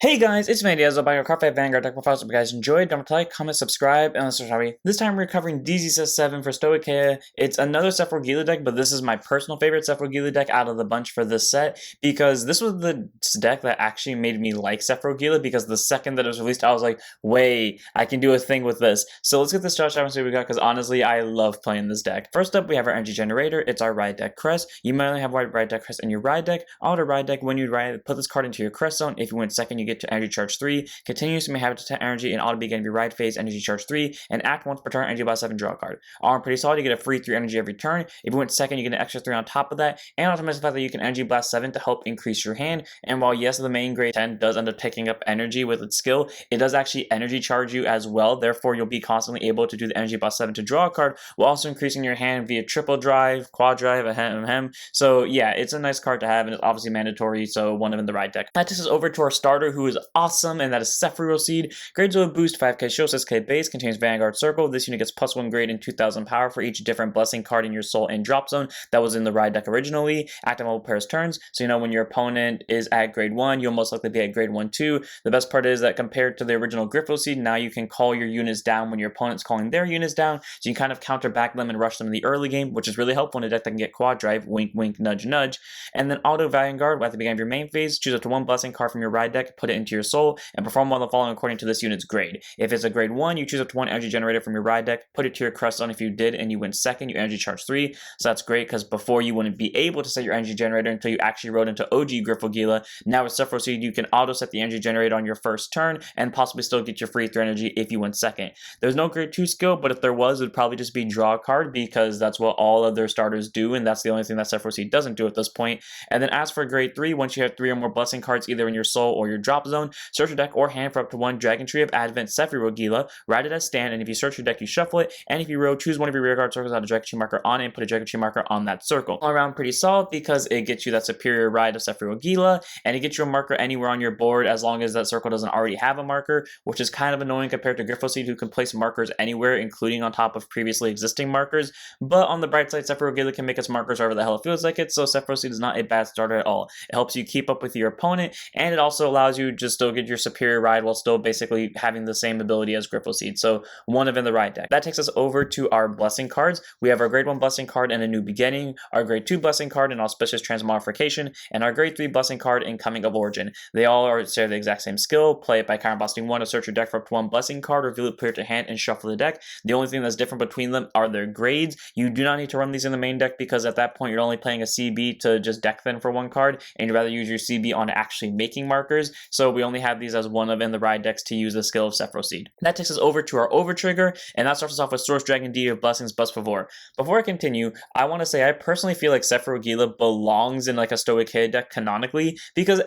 Hey guys, it's me, Diantha, by your Card 5 Vanguard deck profiles. Hope you guys enjoyed. Don't forget to like, comment, subscribe, and let's start, shall we? This time we're covering DZ7 for Stoicheia. It's another Sephirogila deck, but this is my personal favorite Sephirogila deck out of the bunch for this set, because this was the deck that actually made me like Sephirogila, because the second that it was released, I was like, wait, I can do a thing with this. So let's get this started and see what we got, because honestly, I love playing this deck. First up, we have our energy generator. It's our ride deck crest. You might only have ride deck crest in your ride deck. Auto ride deck, when you ride, put this card into your crest zone. If you win second, you get to energy charge 3. Continues may have to 10 energy and auto begin your ride phase, energy charge 3, and act once per turn, energy by 7, draw a card. Arm pretty solid, you get a free 3 energy every turn. If you went second, you get an extra 3 on top of that, and automatically the fact that you can energy blast 7 to help increase your hand. And while yes, the main grade 10 does end up taking up energy with its skill, it does actually energy charge you as well. Therefore, you'll be constantly able to do the energy blast 7 to draw a card, while also increasing your hand via triple drive, quad drive, ahem. So yeah, it's a nice card to have, and it's obviously mandatory, so one of in the ride deck. That takes us over to our starter, who is awesome, and that is Sephirogila. Grades will boost 5k shield, 6k base, contains Vanguard Circle. This unit gets +1 grade and 2000 power for each different blessing card in your soul and drop zone that was in the ride deck originally. Active multiple pairs turns, so you know when your opponent is at grade 1, you'll most likely be at grade 1 too. The best part is that compared to the original Seed, now you can call your units down when your opponent's calling their units down, so you can kind of counter back them and rush them in the early game, which is really helpful in a deck that can get quad drive, wink wink, nudge nudge. And then auto Vanguard, at the beginning of your main phase, choose up to 1 blessing card from your ride deck, put it into your soul, and perform one of the following according to this unit's grade. If it's a grade 1, you choose up to 1 energy generator from your ride deck, put it to your crest zone. If you did and you win second, you energy charge 3. So that's great, because before you wouldn't be able to set your energy generator until you actually rode into OG Sephirogila. Now with Sephirogila, you can auto set the energy generator on your first turn and possibly still get your free 3 energy if you win second. There's no grade 2 skill, but if there was, it would probably just be draw a card, because that's what all of their starters do, and that's the only thing that Sephirogila doesn't do at this point. And then as for grade 3, once you have 3 or more blessing cards either in your soul or your drop zone, search your deck or hand for up to 1 Dragontree of Advent Sephirogila, ride it as stand, and if you search your deck, you shuffle it, and if you roll, choose one of your rear guard circles, add a Dragontree marker on it, and put a Dragontree marker on that circle. All around pretty solid, because it gets you that superior ride of Sephirogila, and it gets you a marker anywhere on your board as long as that circle doesn't already have a marker, which is kind of annoying compared to Seed, who can place markers anywhere, including on top of previously existing markers. But on the bright side, Sephirogila can make its markers wherever the hell it feels like it, so Sephirogila is not a bad starter at all. It helps you keep up with your opponent, and it also allows you to still get your superior ride while still basically having the same ability as Seed. So one of in the ride deck. That takes us over to our blessing cards. We have our grade 1 blessing card in A New Beginning, our grade 2 blessing card in Auspicious Transmogrification, and our grade 3 blessing card in Coming of Origin. They all share the exact same skill. Play it by counterblasting 1 to search your deck for up to 1 blessing card, reveal it, put it to hand, and shuffle the deck. The only thing that's different between them are their grades. You do not need to run these in the main deck, because at that point you're only playing a CB to just deck them for 1 card, and you'd rather use your CB on actually making markers. So we only have these as one of in the ride decks to use the skill of Sephirogila. That takes us over to our over trigger, and that starts us off with Source Dragon D of Blessings Bust Favor. Before I continue, I want to say I personally feel like Sephirogila belongs in like a Stoicheia deck canonically, because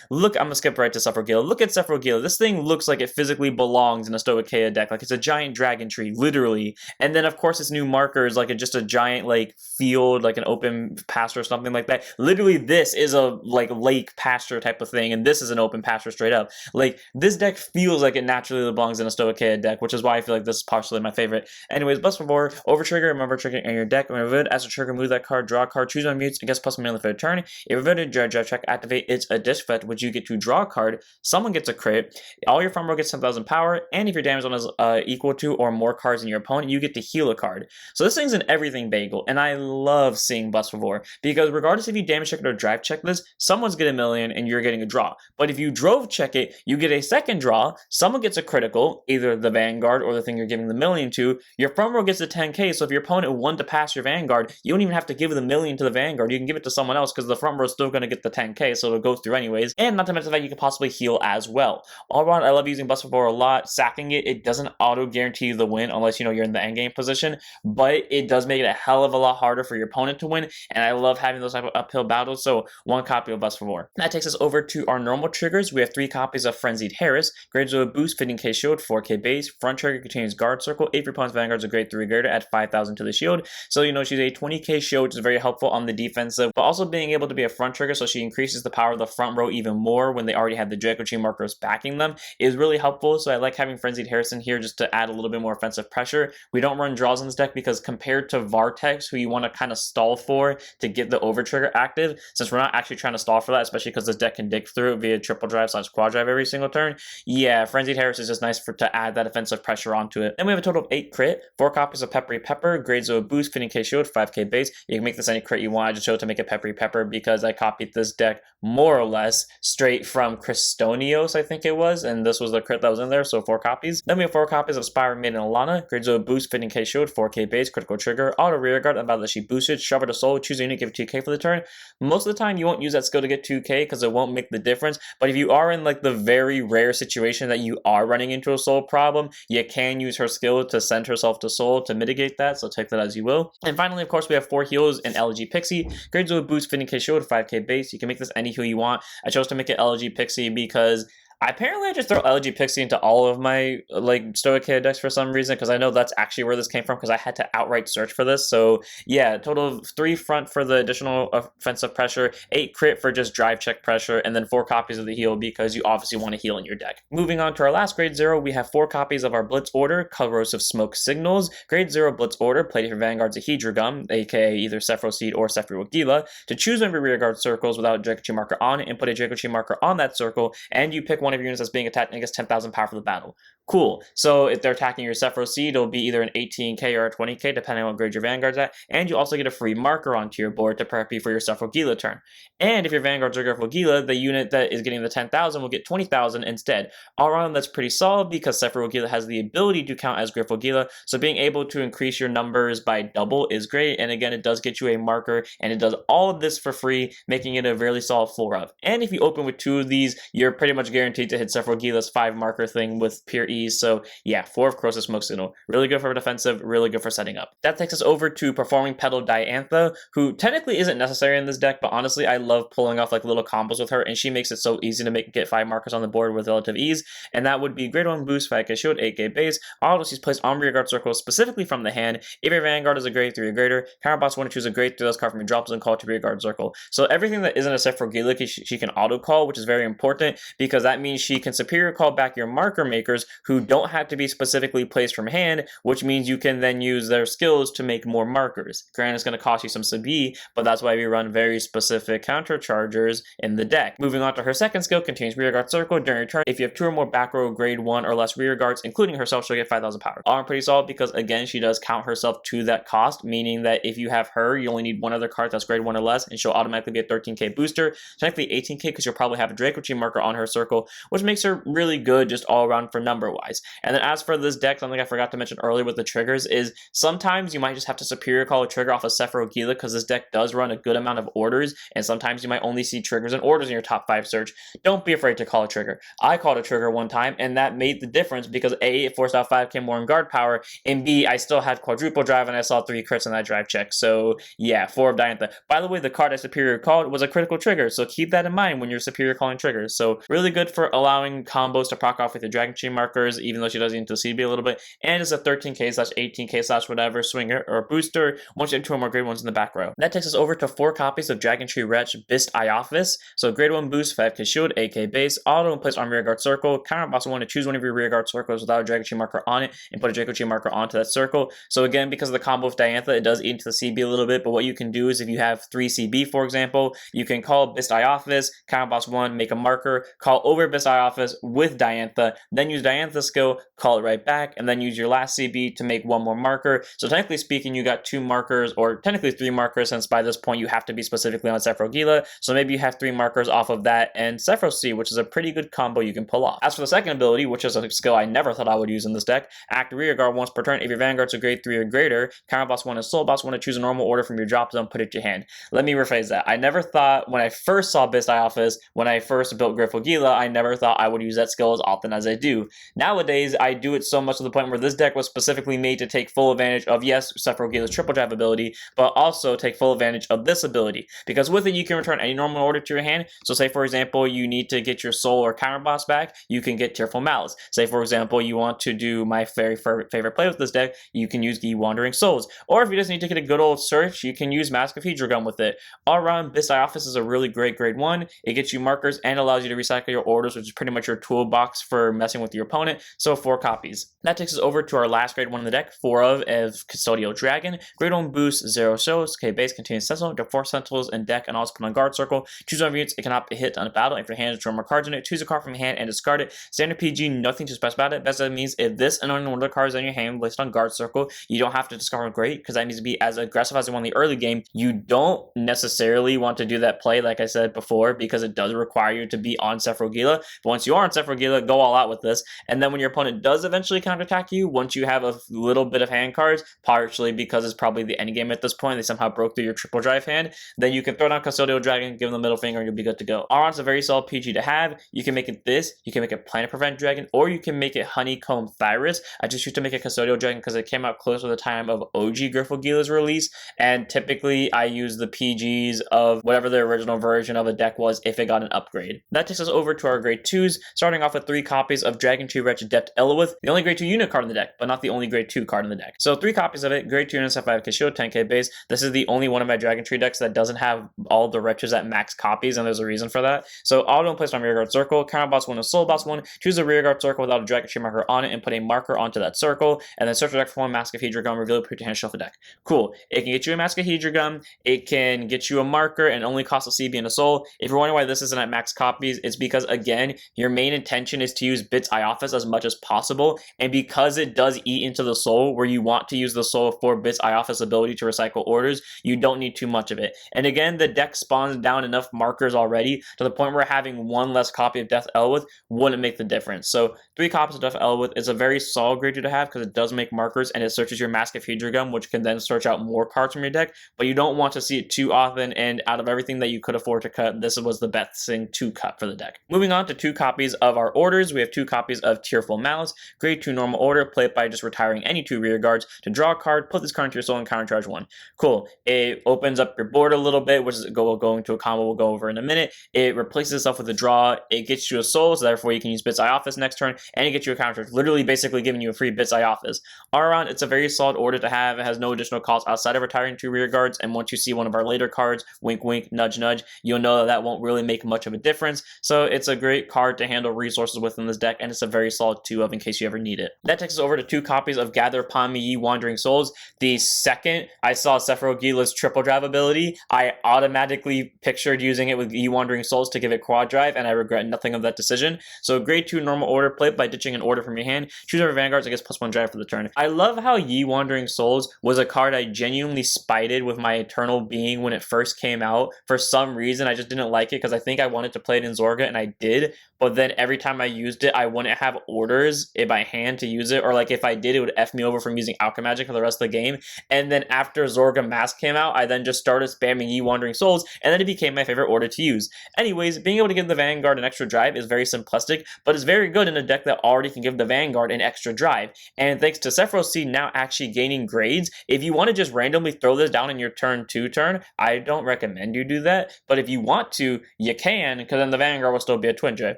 look, I'm gonna skip right to Sephirogila. Look at Sephirogila. This thing looks like it physically belongs in a Stoicheia deck. Like it's a giant dragon tree, literally. And then of course its new marker is like just a giant like field, like an open pasture or something like that. Literally this is a like lake pasture type of thing, and this is an open pasture straight up. Like this deck feels like it naturally belongs in a Stoicheia deck, which is why I feel like this is partially my favorite. Anyways, Bust Favor, over trigger, remember trigger in your deck. When revealed, as a trigger, move that card, draw a card, choose one mutes, and gets +1 on the third turn. If revealed, draw check, activate its a dish effect, which you get to draw a card, someone gets a crit, all your farm row gets 10,000 power, and if your damage zone is equal to or more cards than your opponent, you get to heal a card. So this thing's an everything bagel, and I love seeing Bust Favor, because regardless if you damage check it or drive check this, someone's getting a million and you're getting a draw. But if you drove check it, you get a second draw, someone gets a critical, either the Vanguard or the thing you're giving the million to, your front row gets a 10k, so if your opponent won to pass your Vanguard, you don't even have to give the million to the Vanguard, you can give it to someone else, because the front row is still going to get the 10k, so it'll go through anyways, and not to mention that you can possibly heal as well. All around, I love using Bust Favor a lot. Sacking it doesn't auto guarantee you the win unless you know you're in the endgame position, but it does make it a hell of a lot harder for your opponent to win, and I love having those type of uphill battles, so 1 copy of Bust Favor. That takes us over to our normal triggers. We have 3 copies of Frenzied Harris, grades with a boost, 15k shield, 4k base. Front trigger contains Guard Circle. If your opponent's Vanguard's a grade 3 greater, add 5,000 to the shield. So you know she's a 20k shield, which is very helpful on the defensive, but also being able to be a front trigger, so she increases the power of the front row even more when they already have the Dragontree markers backing them, is really helpful. So I like having Frenzied Harris in here just to add a little bit more offensive pressure. We don't run draws in this deck because compared to Vartex, who you want to kind of stall for to get the over trigger active, since we're not actually trying to stall for that, especially because this deck can dig through it via triple drive Drive/Quad Drive every single turn, yeah, Frenzied Harris is just nice to add that offensive pressure onto it. Then we have a total of 8 crit, 4 copies of Peppery Pepper, grade 0 boost, 15k shield, 5k base. You can make this any crit you want. I just chose to make it Peppery Pepper because I copied this deck more or less straight from Cristonios, I think it was, and this was the crit that was in there, so 4 copies. Then we have 4 copies of Spire Maiden Alana, grade 0 boost, 15k shield, 4k base, critical trigger, auto rearguard, about that she boosted, shove her to soul, choose a unit, give it 2k for the turn. Most of the time you won't use that skill to get 2k because it won't make the difference, but if you are in like the very rare situation that you are running into a soul problem, you can use her skill to send herself to soul to mitigate that, so take that as you will. And finally, of course, we have 4 heals in LG Pixie, grade 0 boost, 15k shield, 5k base. You can make this any heal you want. I chose to make it LG Pixie because apparently I just throw LG Pixie into all of my like Stoicheia decks for some reason, because I know that's actually where this came from, because I had to outright search for this. So yeah, total of 3 front for the additional offensive pressure, 8 crit for just drive check pressure, and then 4 copies of the heal because you obviously want to heal in your deck. Moving on to our last grade 0, we have 4 copies of our Blitz Order, Corrosive Smoke Signals. Grade 0 Blitz Order, play your Vanguard's a Hydragrum, aka either Sephirogila or Sephirogila, to choose one of your rearguard circles without a Dragontree marker on it, and put a Dragontree marker on that circle, and you pick one of your units that's being attacked and gets 10,000 power for the battle. Cool. So if they're attacking your Sephirogila, it'll be either an 18k or a 20k, depending on what grade your Vanguard's at, and you also get a free marker onto your board to prep you for your Sephirogila turn. And if your Vanguard's a Sephirogila, the unit that is getting the 10,000 will get 20,000 instead. All around, that's pretty solid because Sephirogila has the ability to count as Griffogila, so being able to increase your numbers by double is great, and again, it does get you a marker, and it does all of this for free, making it a really solid 4-up. And if you open with 2 of these, you're pretty much guaranteed to hit Sephirogila's 5 marker thing with pure ease. So yeah, 4 of Corrosive Smoke Signal. Really good for defensive, really good for setting up. That takes us over to Performing Petal Diantha, who technically isn't necessary in this deck, but honestly, I love pulling off like little combos with her, and she makes it so easy to get 5 markers on the board with relative ease. And that would be grade 1 boost, 5k shield, 8k base. Auto, she's placed on rearguard circles specifically from the hand. If your Vanguard is a grade 3 or greater, counterboss want to choose a grade 3 that's card from your drop zone, call to rearguard circle. So everything that isn't a Sephirogila, she can auto call, which is very important because that means she can superior call back your marker makers who don't have to be specifically placed from hand, which means you can then use their skills to make more markers. Granted, it's going to cost you some sub-E, but that's why we run very specific counter chargers in the deck. Moving on to her second skill, continues rearguard circle during your turn. If you have 2 or more back row grade 1 or less rearguards, including herself, she'll get 5,000 power. All pretty solid because again, she does count herself to that cost, meaning that if you have her, you only need 1 other card that's grade 1 or less, and she'll automatically be a 13k booster. Technically 18k because you'll probably have a Dragontree marker on her circle, which makes her really good just all around for number wise. And then as for this deck, something I forgot to mention earlier with the triggers is sometimes you might just have to superior call a trigger off of Sephirogila because this deck does run a good amount of orders, and sometimes you might only see triggers and orders in your top 5 search. Don't be afraid to call a trigger. I called a trigger one time, and that made the difference because A, it forced out 5k more in guard power, and B, I still had quadruple drive and I saw 3 crits in that drive check. So yeah, 4 of Diantha. By the way, the card I superior called was a critical trigger, so keep that in mind when you're superior calling triggers. So really good for allowing combos to proc off with your Dragontree markers, even though she does need to CB a little bit, and it's a 13k/18k/whatever swinger or booster once you have 2 or more grade 1s in the back row. That takes us over to 4 copies of Dragontree Wretch Bist Iophis. So grade 1 boost, 5k shield, 8k base, auto and place on rearguard circle. Counterboss will want to choose one of your rearguard circles without a Dragontree marker on it and put a Dragontree marker onto that circle. So again, because of the combo with Diantha, it does eat into the CB a little bit, but what you can do is if you have 3 CB, for example, you can call Bist Iophis, counterboss 1, make a marker, call over Bist Iophis with Diantha, then use Diantha's skill, call it right back, and then use your last CB to make 1 more marker. So technically speaking, you got 2 markers, or technically 3 markers, since by this point you have to be specifically on Sephirogila. So maybe you have 3 markers off of that and Sephirogila, which is a pretty good combo you can pull off. As for the second ability, which is a skill I never thought I would use in this deck, act rearguard once per turn. If your Vanguard's a grade 3 or greater, counterboss 1 and soul boss 1 to choose a normal order from your drop zone, put it to your hand. Let me rephrase that. I never thought when I first saw Bist Iophis, when I first built Griffogila, I never thought I would use that skill as often as I do. Nowadays, I do it so much to the point where this deck was specifically made to take full advantage of, yes, Sephirogila's triple drive ability, but also take full advantage of this ability. Because with it, you can return any normal order to your hand. So say, for example, you need to get your soul or counter boss back, you can get Tearful Malice. Say, for example, you want to do my very favorite play with this deck, you can use the Wandering Souls. Or if you just need to get a good old search, you can use Mask of Hydragrum with it. All around, Bist Iophis is a really great grade 1. It gets you markers and allows you to recycle your orders orders, which is pretty much your toolbox for messing with your opponent. So 4 copies. That takes us over to our last grade 1 in the deck, 4 of Custodial Dragon. Grade 1 boost, 0 shows. Okay, base contains Sentinel, there are 4 Sentinels in deck, and also put on guard circle. Choose one of your units, it cannot be hit on a battle. If your hand has 2 or more cards in it, choose a card from your hand and discard it. Standard PG, nothing too special about it. Best that means if this and one of the cards on your hand placed on guard circle, you don't have to discard one. Great, because that means to be as aggressive as you want in the early game. You don't necessarily want to do that play, like I said before, because it does require you to be on Sephirogila. But once you are on Sephirogila, go all out with this. And then when your opponent does eventually counterattack you, once you have a little bit of hand cards, partially because it's probably the end game at this point, they somehow broke through your triple drive hand, then you can throw down Custodial Dragon, give them the middle finger, and you'll be good to go. Aron's a very solid PG to have. You can make it this, you can make it Planet Prevent Dragon, or you can make it Honeycomb Thyrus. I just used to make a Custodial Dragon because it came out close to the time of OG Griffelgila's release, and typically I use the PGs of whatever the original version of a deck was if it got an upgrade. That takes us over to our grade 2s, starting off with 3 copies of Dragontree Wretch Adept Elwith, the only grade 2 unit card in the deck, but not the only grade 2 card in the deck. So 3 copies of it, grade 2 units at 5k shield, 10k base. This is the only one of my Dragontree decks that doesn't have all the Wretches at max copies, and there's a reason for that. So auto placed on rearguard circle, counter boss 1 and soul boss 1, choose a rearguard circle without a Dragontree marker on it and put a marker onto that circle, and then search your deck for 1 Mask of Hydragrum, reveal it, put your hand, shuffle deck. Cool. It can get you a Mask of Hydragrum, it can get you a marker, and only costs a CB and a soul. If you're wondering why this isn't at max copies, it's because, again, your main intention is to use Bits Ioffice as much as possible, and because it does eat into the soul, where you want to use the soul for Bits Ioffice ability to recycle orders, you don't need too much of it. And again, the deck spawns down enough markers already to the point where having 1 less copy of Death Elwith wouldn't make the difference. So 3 copies of Death Elwith is a very solid grade 2 to have because it does make markers and it searches your Mask of Hydragrum, which can then search out more cards from your deck, but you don't want to see it too often, and out of everything that you could afford to cut, this was the best thing to cut for the deck. Moving on to 2 copies of our orders, we have 2 copies of Tearful Malice, grade 2 normal order, play it by just retiring any 2 rear guards to draw a card, put this card into your soul and countercharge 1. Cool. It opens up your board a little bit, which is going to a combo we'll go over in a minute. It replaces itself with a draw, it gets you a soul, so therefore you can use Bits Ioffice next turn, and it gets you a countercharge, literally basically giving you a free Bits Ioffice. Aron, it's a very solid order to have, it has no additional cost outside of retiring 2 rear guards, and once you see one of our later cards, wink wink, nudge nudge, you'll know that that won't really make much of a difference, so it's a great card to handle resources within this deck, and it's a very solid 2 of in case you ever need it. That takes us over to 2 copies of Gather Upon Me Ye Wandering Souls. The second I saw Sephirogila's triple drive ability, I automatically pictured using it with Ye Wandering Souls to give it quad drive, and I regret nothing of that decision. So grade 2 normal order, play it by ditching an order from your hand, choose over Vanguards, I guess +1 drive for the turn. I love how Ye Wandering Souls was a card I genuinely spited with my Eternal Being when it first came out. For some reason, I just didn't like it because I think I wanted to play it in Zorga, and I did, but then every time I used it, I wouldn't have orders in my hand to use it, or like if I did, it would F me over from using Alchemy Magic for the rest of the game. And then after Zorga Mask came out, I then just started spamming Ye Wandering Souls, and then it became my favorite order to use. Anyways, being able to give the Vanguard an extra drive is very simplistic, but it's very good in a deck that already can give the Vanguard an extra drive. And thanks to Sephiroth Seed now actually gaining grades, if you want to just randomly throw this down in your turn 2 turn, I don't recommend you do that, but if you want to, you can, because then the Vanguard will still be a twin drive.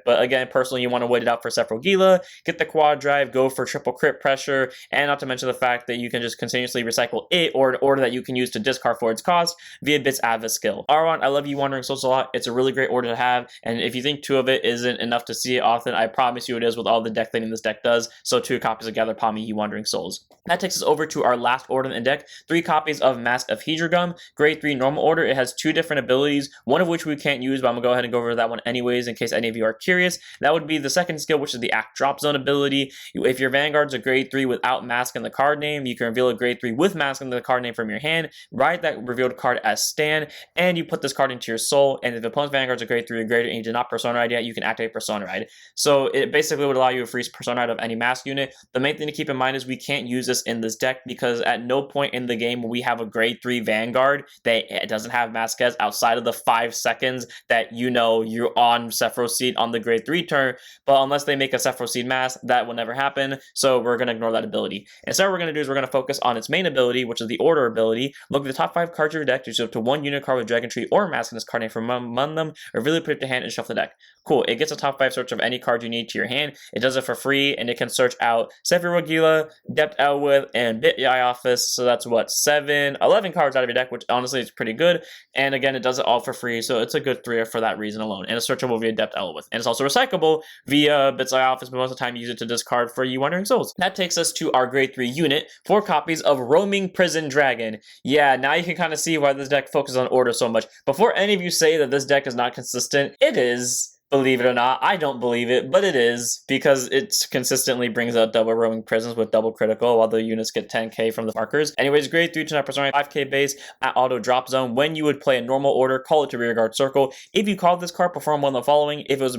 But again, personally, you want to wait it out for Sephirogila, get the quad drive, go for triple crit pressure, and not to mention the fact that you can just continuously recycle it or an order that you can use to discard for its cost via Bits Advis skill. Aron, I love Ye Wandering Souls a lot. It's a really great order to have, and if you think 2 of it isn't enough to see it often, I promise you it is with all the deck cleaning this deck does. So 2 copies of Gather Upon Me Ye Wandering Souls. That takes us over to our last order in the deck, 3 copies of Mask of Hydragrum, grade 3 normal order. It has 2 different abilities, one of which we can't use, but I'm gonna go ahead and go over that one anyways in case any of you are curious. That would be the second skill, which is the Act Drop Zone ability. If your Vanguard's a grade 3 without Mask in the card name, you can reveal a grade 3 with Mask in the card name from your hand, write that revealed card as Stan, and you put this card into your soul, and if the opponent's Vanguard's a grade 3 or greater and you did not Persona Ride yet, you can activate Persona Ride. So it basically would allow you to freeze Persona Ride of any Mask unit. The main thing to keep in mind is we can't use this in this deck because at no point in the game will we have a grade 3 Vanguard that it doesn't have Mask as outside of the 5 seconds that you know you're on Sephiroth Seed on the grade 3 turn, but unless they make a Sephiroth Seed Mask, that will never happen, so we're going to ignore that ability. Instead, what we're going to do is we're going to focus on its main ability, which is the Order ability. Look at the top 5 cards of your deck, choose up to 1 unit card with Dragontree or Mask in this card name from among them, or really put it to hand and shuffle the deck. Cool, it gets a top 5 search of any card you need to your hand. It does it for free, and it can search out Sephirogila, Adept Elwith, and Bit Ioffice, so that's what, 11 cards out of your deck, which honestly is pretty good, and again, it does it all for free, so it's a good 3 for that reason alone, and it's searchable via Adept Elwith, and it's also also recyclable via Bits of Office, but most of the time you use it to discard for you Wandering Souls. That takes us to our grade 3 unit, 4 copies of Roaming Prison Dragon. Yeah, now you can kind of see why this deck focuses on order so much. Before any of you say that this deck is not consistent, it is. Believe it or not, I don't believe it, but it is, because it consistently brings out double roaming prisons with double critical, while the units get 10k from the markers. Anyways, grade 3 to 9%, 5k base at auto drop zone. When you would play a normal order, call it to rearguard circle. If you called this card, perform one of the following. If it was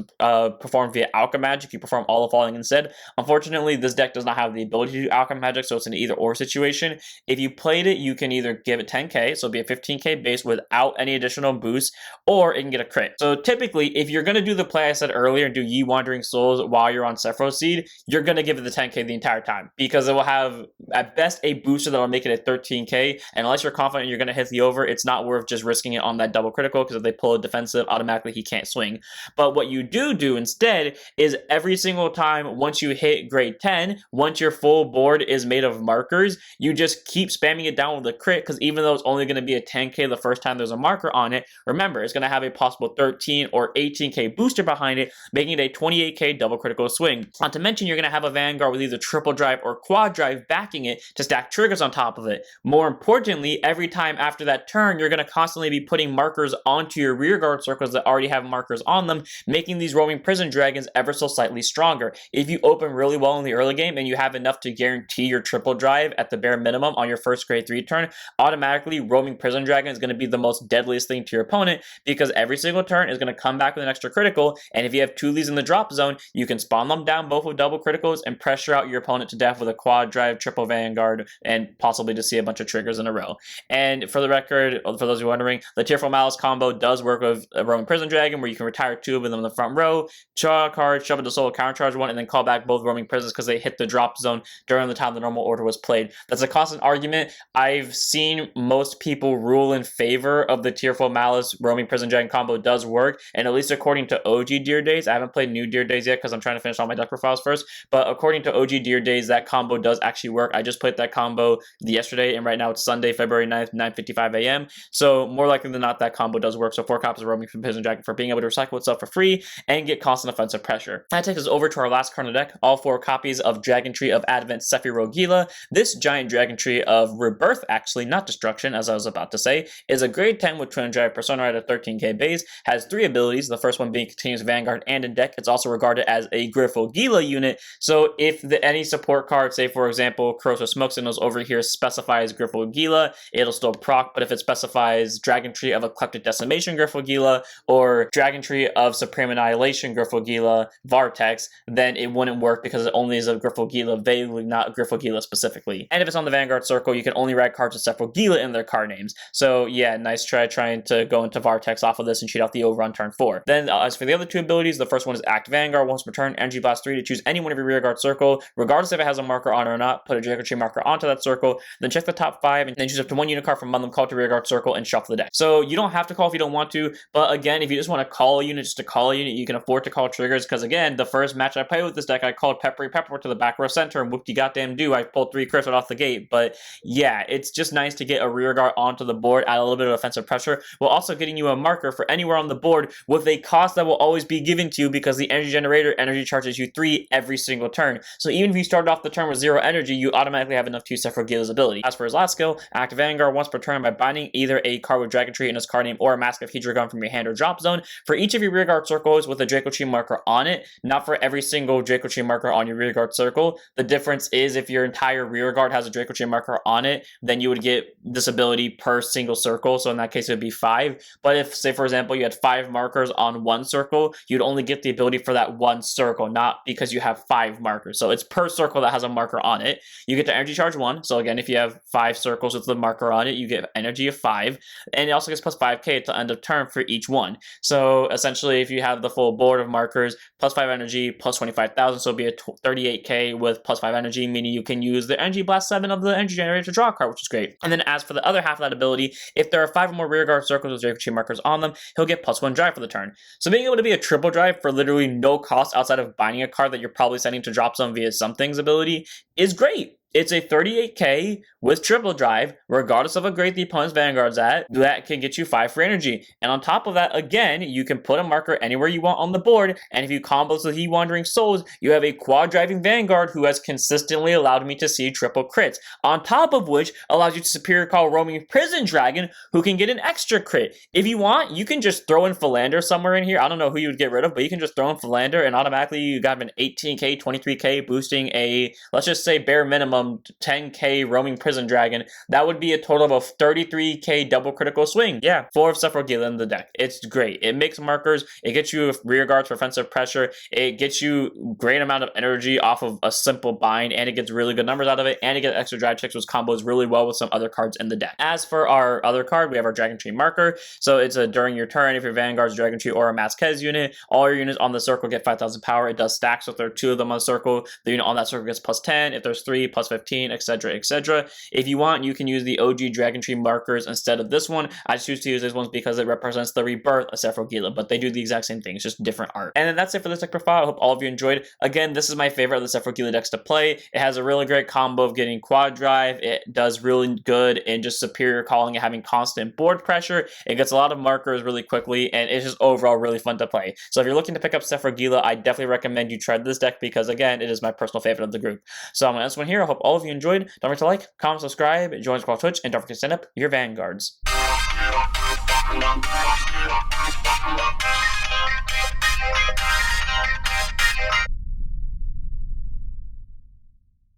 performed via Alchemy Magic, you perform all the following instead. Unfortunately, this deck does not have the ability to do Alchemy Magic, so it's an either or situation. If you played it, you can either give it 10k, so it'll be a 15k base without any additional boost, or it can get a crit. So typically, if you're going to do the play I said earlier and do Ye Wandering Souls while you're on Sephiro Seed, you're going to give it the 10k the entire time, because it will have at best a booster that will make it a 13k, and unless you're confident you're going to hit the over, it's not worth just risking it on that double critical, because if they pull a defensive, automatically he can't swing. But what you do instead is every single time once you hit grade 10, once your full board is made of markers, you just keep spamming it down with a crit, because even though it's only going to be a 10k the first time there's a marker on it, remember, it's going to have a possible 13 or 18k booster behind it, making it a 28k double critical swing. Not to mention, you're going to have a Vanguard with either triple drive or quad drive backing it to stack triggers on top of it. More importantly, every time after that turn, you're going to constantly be putting markers onto your rearguard circles that already have markers on them, making these roaming prison dragons ever so slightly stronger. If you open really well in the early game and you have enough to guarantee your triple drive at the bare minimum on your first grade 3 turn, automatically roaming prison dragon is going to be the most deadliest thing to your opponent, because every single turn is going to come back with an extra critical, and if you have 2 of these in the drop zone, you can spawn them down both with double criticals and pressure out your opponent to death with a quad drive, triple Vanguard, and possibly to see a bunch of triggers in a row. And for the record, for those who are wondering, the Tearful Malice combo does work with a Roman Prison Dragon, where you can retire 2 of them in the front row, draw a card, shove into soul, countercharge 1, and then call back both roaming prisons because they hit the drop zone during the time the normal order was played. That's a constant argument. I've seen most people rule in favor of the Tearful Malice roaming prison dragon combo does work, and at least according to OG Deer Days, I haven't played new Deer Days yet because I'm trying to finish all my deck profiles first, but according to OG Deer Days, that combo does actually work. I just played that combo yesterday, and right now it's Sunday, February 9th, 9:55 a.m. So more likely than not, that combo does work. So 4 copies of roaming prison dragon for being able to recycle itself for free and get constant offensive pressure. That takes us over to our last card in the deck, all 4 copies of Dragontree of Advent Sephirogila. This giant Dragontree of Rebirth, actually, not Destruction, as I was about to say, is a grade 10 with Twin Drive Persona at a 13k base, has 3 abilities, the first one being Continuous Vanguard and in deck. It's also regarded as a Sephirogila unit, so if any support card, say for example, Corrosive Smoke Signals over here specifies Sephirogila, it'll still proc, but if it specifies Dragontree of Eclectic Decimation Sephirogila or Dragontree of Supreme Annihilation Sephirogila Vartex, then it wouldn't work because it only is a Sephirogila vaguely, not Sephirogila specifically. And if it's on the Vanguard circle, you can only write cards with Sephirogila in their card names. So yeah, nice try trying to go into Vartex off of this and cheat off the over on turn 4. Then as for the other 2 abilities, the first one is Act Vanguard. Once per turn, Energy Blast 3 to choose any one of your rearguard circle, regardless if it has a marker on it or not. Put a Dragontree marker onto that circle, then check the top 5, and then choose up to 1 unit card from among them, call to rearguard circle, and shuffle the deck. So you don't have to call if you don't want to, but again, if you just want to call a unit just to call a unit, you can afford to call triggers, because again, the first match I played with this deck, I called Peppery Pepper to the back row center, and whoop-de-goddamn do, I pulled 3 crits right off the gate. But yeah, it's just nice to get a rearguard onto the board, add a little bit of offensive pressure, while also getting you a marker for anywhere on the board with a cost that will always be given to you, because the energy generator energy charges you 3 every single turn. So even if you started off the turn with 0 energy, you automatically have enough to use Sephirogila's ability. As for his last skill, Act Vanguard once per turn by binding either a card with Dragontree in his card name or a Mask of Hydragrum from your hand or drop zone for each of your rearguard circles with a Dragontree marker on it, not for every single Dragontree marker on your rearguard circle. The difference is if your entire rearguard has a Dragontree marker on it, then you would get this ability per single circle, so in that case it would be 5. But if, say for example, you had 5 markers on 1 circle, you'd only get the ability for that 1 circle, not because you have 5 markers. So it's per circle that has a marker on it. You get the energy charge 1, so again, if you have 5 circles with the marker on it, you get energy of 5, and it also gets plus 5k to end of turn for each one. So essentially, if you have the full board of markers, plus 5 energy, plus 25,000, so it'll be a 38k with plus 5 energy, meaning you can use the Energy Blast 7 of the energy generator to draw a card, which is great. And then as for the other half of that ability, if there are 5 or more rearguard circles with Dragontree markers on them, he'll get plus 1 drive for the turn. So being able to be a triple drive for literally no cost outside of binding a card that you're probably sending to drop zone via Something's ability is great. It's a 38k with triple drive, regardless of how great the opponent's Vanguard's at, that can get you 5 free energy. And on top of that, again, you can put a marker anywhere you want on the board, and if you combo with the Wandering Souls, you have a quad driving Vanguard who has consistently allowed me to see triple crits. On top of which, allows you to Superior Call Roaming Prison Dragon, who can get an extra crit. If you want, you can just throw in Philander somewhere in here. I don't know who you would get rid of, but you can just throw in Philander, and automatically you got an 18k, 23k, boosting a, let's just say bare minimum, 10k roaming prison dragon. That would be a total of 33k double critical swing. Yeah, 4 of Sephirogila in the deck. It's great. It makes markers. It gets you rear guards for offensive pressure. It gets you great amount of energy off of a simple bind, and it gets really good numbers out of it, and it gets extra drive checks, which combos really well with some other cards in the deck. As for our other card, we have our Dragontree marker. So it's a during your turn, if your Vanguard's Dragontree or a Maskez unit, all your units on the circle get 5,000 power. It does stacks. So if there are 2 of them on the circle, the unit on that circle gets plus 10. If there's 3, plus 15, etc., etc. If you want, you can use the OG Dragontree markers instead of this one. I choose to use this one because it represents the rebirth of Sephirogila, but they do the exact same thing. It's just different art. And then that's it for this deck profile. I hope all of you enjoyed. Again, this is my favorite of the Sephirogila decks to play. It has a really great combo of getting quad drive. It does really good in just superior calling and having constant board pressure. It gets a lot of markers really quickly, and it's just overall really fun to play. So if you're looking to pick up Sephirogila, I definitely recommend you try this deck because, again, it is my personal favorite of the group. So I'm going to end this one here. I hope all of you enjoyed. Don't forget to like, comment, subscribe, join us on Twitch, and don't forget to send up your Vanguards.